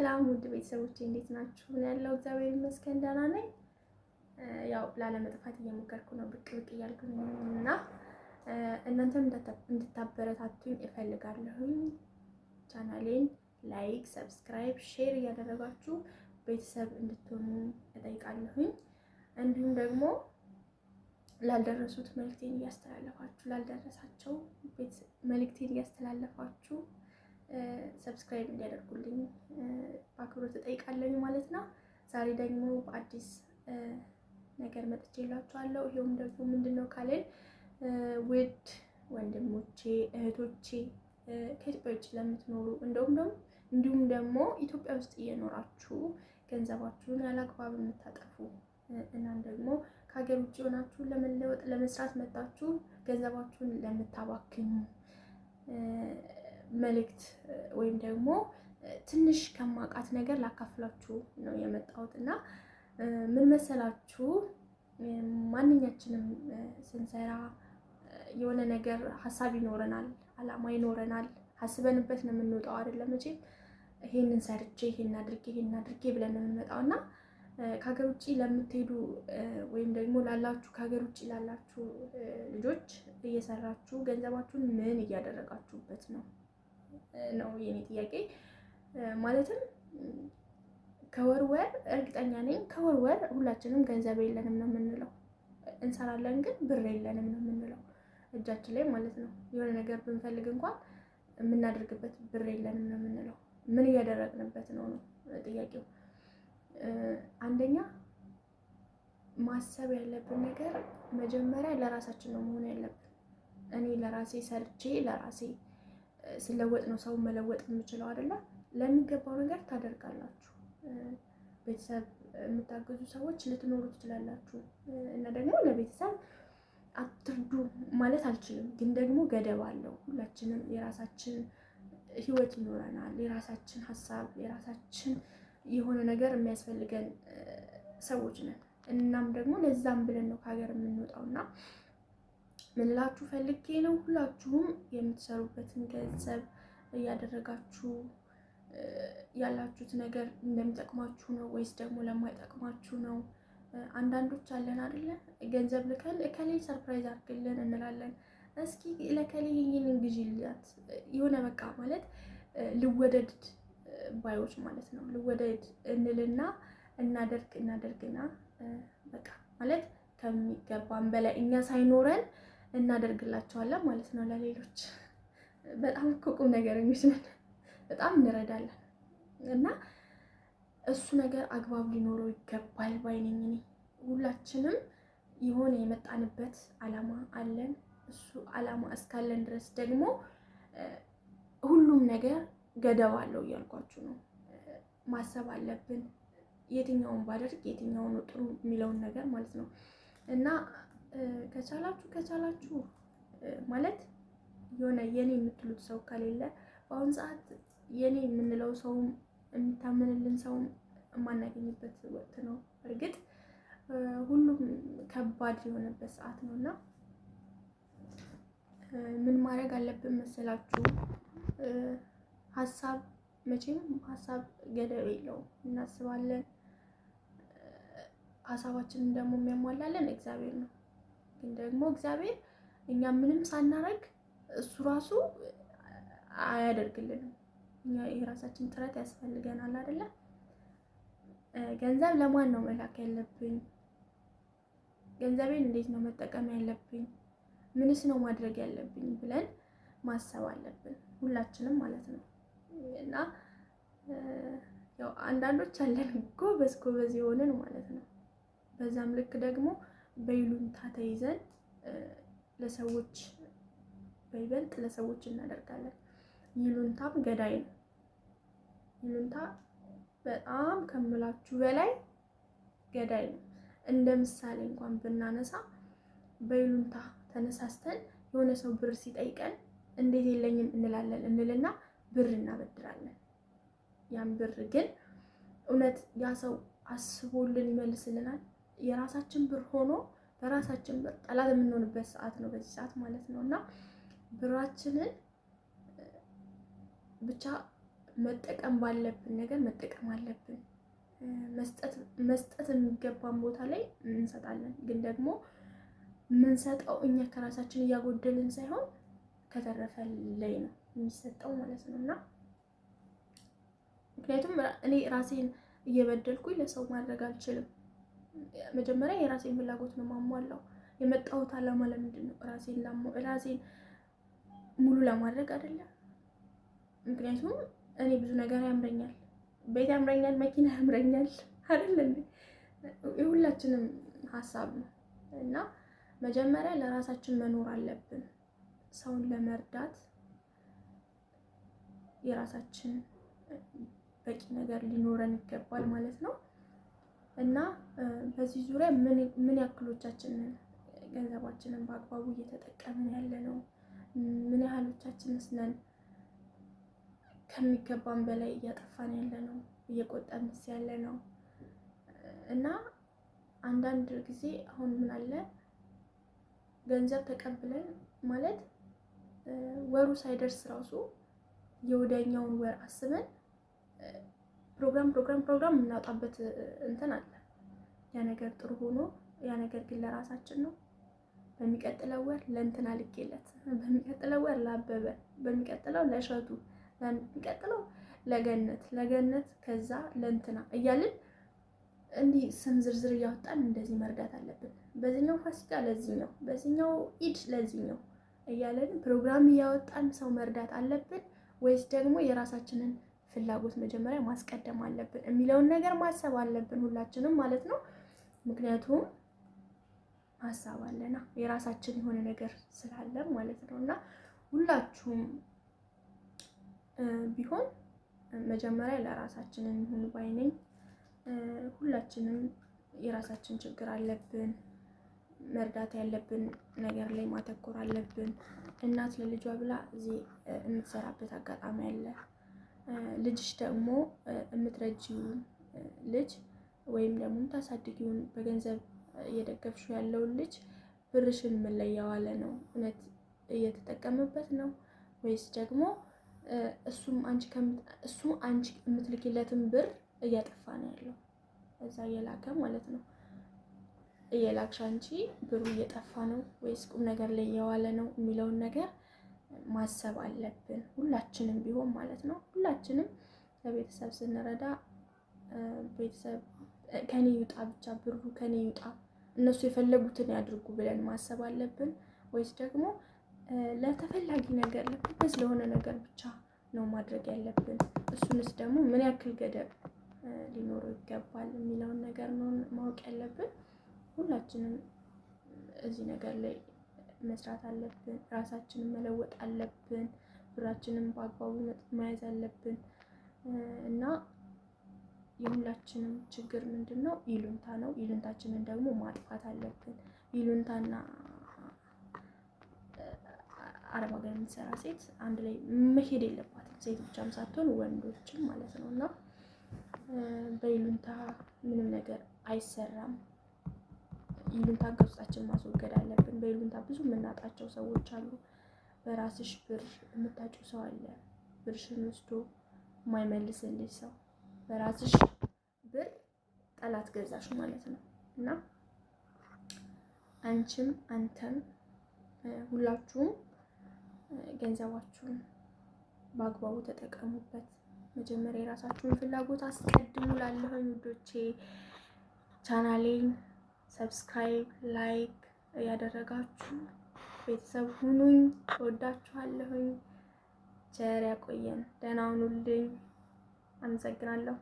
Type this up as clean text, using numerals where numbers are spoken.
ሰላም ውድ ቤተሰቦቼ እንዴት ናችሁ? ምን ያለው እግዚአብሔር ይመስገን ደህና ነኝ። ያው ላለመጥፋት እየሞከርኩ ነው፣ ብቅ እያልኩ ነው እና እናንተም እንድታበረታቱኝ እፈልጋለሁኝ። ቻናሌን ላይክ፣ ሰብስክራይብ፣ ሼር እያደረጋችሁ ቤተሰብ እንድትሆኑ እጠይቃለሁኝ። እንዲሁም ደግሞ ላልደረሱት መልእክቴን እያስተላለፋችሁ ላልደረሳቸው መልእክቴን እያስተላለፋችሁ ሰብስክራይብ እንዲያደርጉልኝ በአክብሮት እጠይቃለሁ ማለት ነው። ዛሬ ደግሞ በአዲስ ነገር መጥቼላችኋለሁ። ይሄውም ደግሞ ምንድነው ካለን ውድ ወንድሞቼ እህቶቼ፣ ከኢትዮጵያ ውጭ ለምትኖሩ እንዲሁም ደግሞ ኢትዮጵያ ውስጥ እየኖራችሁ ገንዘባችሁን ያላግባብ የምታጠፉ እናም ደግሞ ከሀገር ውጭ ሆናችሁ ለመለወጥ ለመስራት መጣችሁ ገንዘባችሁን ለምታባክኑ መልእክት ወይም ደግሞ ትንሽ ከማውቃት ነገር ላካፍላችሁ ነው የመጣሁት እና ምን መሰላችሁ፣ ማንኛችንም ስንሰራ የሆነ ነገር ሀሳብ ይኖረናል፣ አላማ ይኖረናል። ሀስበንበት ነው የምንወጣው አይደለም መቼም ይሄንን ሰርቼ ይሄን አድርጌ ብለን ነው የምንመጣው እና ከሀገር ውጭ ለምትሄዱ ወይም ደግሞ ላላችሁ ከሀገር ውጭ ላላችሁ ልጆች እየሰራችሁ ገንዘባችሁን ምን እያደረጋችሁበት ነው የኔ ጥያቄ። ማለትም ከወር እርግጠኛ ነኝ ከወር ሁላችንም ገንዘብ የለንም ነው የምንለው። እንሰራለን ግን ብር የለንም ነው የምንለው እጃችን ላይ ማለት ነው። የሆነ ነገር ብንፈልግ እንኳን የምናደርግበት ብር የለንም ነው የምንለው። ምን እያደረግንበት ነው ጥያቄው። አንደኛ ማሰብ ያለብን ነገር መጀመሪያ ለራሳችን ነው መሆን ያለብን። እኔ ለራሴ ሰርቼ ለራሴ ስለወጥ ነው ሰው መለወጥ የምችለው አይደለም። ለሚገባው ነገር ታደርጋላችሁ። ቤተሰብ የምታገዙ ሰዎች ልትኖሩ ትችላላችሁ እና ደግሞ ለቤተሰብ አትርዱ ማለት አልችልም፣ ግን ደግሞ ገደብ አለው። ሁላችንም የራሳችን ህይወት ይኖረናል፣ የራሳችን ሀሳብ፣ የራሳችን የሆነ ነገር የሚያስፈልገን ሰዎች ነን። እናም ደግሞ ለዛም ብለን ነው ከሀገር የምንወጣው እና ምን እላችሁ ፈልጌ ነው፣ ሁላችሁም የምትሰሩበትን ገንዘብ እያደረጋችሁ ያላችሁት ነገር እንደሚጠቅማችሁ ነው ወይስ ደግሞ ለማይጠቅማችሁ ነው? አንዳንዶች አለን አይደለ፣ ገንዘብ ልከን እከሌ ሰርፕራይዝ አድርግልን እንላለን። እስኪ ለከሌ ይሄንን ግዢላት የሆነ በቃ ማለት ልወደድ ባዮች ማለት ነው። ልወደድ እንልና እናደርግና በቃ ማለት ከሚገባን በላይ እኛ ሳይኖረን እናደርግላቸዋለን ማለት ነው ለሌሎች። በጣም እኮ ቁም ነገረኞች ነን፣ በጣም እንረዳለን እና እሱ ነገር አግባብ ሊኖረው ይገባል ባይነኝ እኔ። ሁላችንም የሆነ የመጣንበት አላማ አለን። እሱ አላማ እስካለን ድረስ ደግሞ ሁሉም ነገር ገደብ አለው እያልኳችሁ ነው። ማሰብ አለብን የትኛውን ባደርግ የትኛውን ጥሩ የሚለውን ነገር ማለት ነው። እና ከቻላችሁ ማለት የሆነ የኔ የምትሉት ሰው ከሌለ በአሁኑ ሰዓት የኔ የምንለው ሰው የሚታመንልን ሰው የማናገኝበት ወቅት ነው። እርግጥ ሁሉም ከባድ የሆነበት ሰዓት ነው እና ምን ማድረግ አለብን መሰላችሁ? መቼም ሀሳብ ገደብ የለውም። እናስባለን፣ ሀሳባችንን ደግሞ የሚያሟላለን እግዚአብሔር ነው። ግን ደግሞ እግዚአብሔር እኛ ምንም ሳናረግ እሱ ራሱ አያደርግልንም። እኛ የራሳችን ጥረት ያስፈልገናል አይደለ? ገንዘብ ለማን ነው መላክ ያለብኝ? ገንዘቤን እንዴት ነው መጠቀም ያለብኝ? ምንስ ነው ማድረግ ያለብኝ ብለን ማሰብ አለብን ሁላችንም ማለት ነው። እና ያው አንዳንዶች አለን ጎበዝ የሆንን ማለት ነው። በዛም ልክ ደግሞ በይሉንታ ተይዘን ለሰዎች በይበልጥ ለሰዎች እናደርጋለን። ይሉንታም ገዳይ ነው። ይሉንታ በጣም ከምላችሁ በላይ ገዳይ ነው። እንደ ምሳሌ እንኳን ብናነሳ በይሉንታ ተነሳስተን የሆነ ሰው ብር ሲጠይቀን እንዴት የለኝም እንልና ብር እናበድራለን። ያን ብር ግን እውነት ያ ሰው አስቦልን ይመልስልናል? የራሳችን ብር ሆኖ በራሳችን ብር ጠላት የምንሆንበት ሰዓት ነው በዚህ ሰዓት ማለት ነው። እና ብራችንን ብቻ መጠቀም ባለብን ነገር መጠቀም አለብን። መስጠት የሚገባን ቦታ ላይ እንሰጣለን። ግን ደግሞ የምንሰጠው እኛ ከራሳችን እያጎደልን ሳይሆን ከተረፈ ላይ ነው የሚሰጠው ማለት ነው። እና ምክንያቱም እኔ ራሴን እየበደልኩኝ ለሰው ማድረግ አልችልም። መጀመሪያ የራሴን ፍላጎት ነው ማሟላው። የመጣሁት ዓላማ ለምንድን ነው? ራሴን ሙሉ ለማድረግ አይደለም። ምክንያቱም እኔ ብዙ ነገር ያምረኛል፣ ቤት ያምረኛል፣ መኪና ያምረኛል አይደል? የሁላችንም ሀሳብ ነው። እና መጀመሪያ ለራሳችን መኖር አለብን። ሰውን ለመርዳት የራሳችን በቂ ነገር ሊኖረን ይገባል ማለት ነው። እና በዚህ ዙሪያ ምን ያክሎቻችንን ገንዘባችንን በአግባቡ እየተጠቀምን ያለ ነው? ምን ያህሎቻችንስ ነን ከሚገባን በላይ እያጠፋን ያለ ነው? እየቆጠብንስ ያለ ነው? እና አንዳንድ ጊዜ አሁን ምን አለ ገንዘብ ተቀብለን ማለት ወሩ ሳይደርስ ራሱ የወዲያኛውን ወር አስበን ፕሮግራም የምናወጣበት እንትን አለ። ያ ነገር ጥሩ ሆኖ ያ ነገር ግን ለራሳችን ነው። በሚቀጥለው ወር ለእንትና ልኬለት፣ በሚቀጥለው ወር ላበበ፣ በሚቀጥለው ለሸቱ፣ በሚቀጥለው ለገነት ከዛ ለእንትና እያልን እንዲህ ስም ዝርዝር እያወጣን እንደዚህ መርዳት አለብን። በዚህኛው ፋሲካ ለዚህኛው፣ በዚህኛው ኢድ ለዚህኛው እያለን ፕሮግራም እያወጣን ሰው መርዳት አለብን ወይስ ደግሞ የራሳችንን ፍላጎት መጀመሪያ ማስቀደም አለብን የሚለውን ነገር ማሰብ አለብን ሁላችንም ማለት ነው። ምክንያቱም ሀሳብ አለና የራሳችን የሆነ ነገር ስላለ ማለት ነው። እና ሁላችሁም ቢሆን መጀመሪያ ለራሳችን እንሁን ባይ ነኝ። ሁላችንም የራሳችን ችግር አለብን። መርዳት ያለብን ነገር ላይ ማተኮር አለብን። እናት ለልጇ ብላ እዚህ የምትሰራበት አጋጣሚ አለ። ልጅሽ ደግሞ የምትረጂውን ልጅ ወይም ደግሞ የምታሳድጊውን በገንዘብ እየደገፍሽው ያለውን ልጅ ብርሽን ምን ላይ ያዋለ ነው? እውነት እየተጠቀመበት ነው ወይስ ደግሞ እሱ አንቺ የምትልኪለትን ብር እያጠፋ ነው ያለው? እዛ እየላከ ማለት ነው። እየላክሽ አንቺ ብሩ እየጠፋ ነው ወይስ ቁም ነገር ላይ እየዋለ ነው የሚለውን ነገር ማሰብ አለብን። ሁላችንም ቢሆን ማለት ነው። ሁላችንም ለቤተሰብ ስንረዳ ቤተሰብ ከኔ ይውጣ ብቻ ብሩ ከኔ ይውጣ እነሱ የፈለጉትን ያድርጉ ብለን ማሰብ አለብን ወይስ ደግሞ ለተፈላጊ ነገር ለበስ ለሆነ ነገር ብቻ ነው ማድረግ ያለብን? እሱንስ ደግሞ ምን ያክል ገደብ ሊኖረው ይገባል የሚለውን ነገር ነው ማወቅ ያለብን። ሁላችንም እዚህ ነገር ላይ መስራት አለብን። ራሳችንን መለወጥ አለብን። ብራችንን በአግባቡ መያዝ አለብን። እና የሁላችንም ችግር ምንድነው? ይሉንታ ነው። ይሉንታችንን ደግሞ ማጥፋት አለብን። ይሉንታና አረብ ሀገር የምትሰራ ሴት አንድ ላይ መሄድ የለባትም። ሴት ብቻም ሳትሆን ወንዶችም ማለት ነው። እና በይሉንታ ምንም ነገር አይሰራም። ይሉንታን ከውስጣችን ማስወገድ አለብን። በይሉንታ ብዙ የምናጣቸው ሰዎች አሉ። በራስሽ ብር የምታጭው ሰው አለ። ብርሽን ወስዶ የማይመልስልሽ ሰው። በራስሽ ብር ጠላት ገዛሽ ማለት ነው። እና አንቺም አንተም ሁላችሁም ገንዘባችሁን በአግባቡ ተጠቀሙበት። መጀመሪያ የራሳችሁን ፍላጎት አስቀድሙ። ላለሁኝ ውዶቼ ቻናሌን ሰብስክራይብ፣ ላይክ ያደረጋችሁ ቤተሰብ ሁኑኝ። እወዳችኋለሁኝ። ቸር ያቆየን። ደህና ሁኑልኝ። አመሰግናለሁ።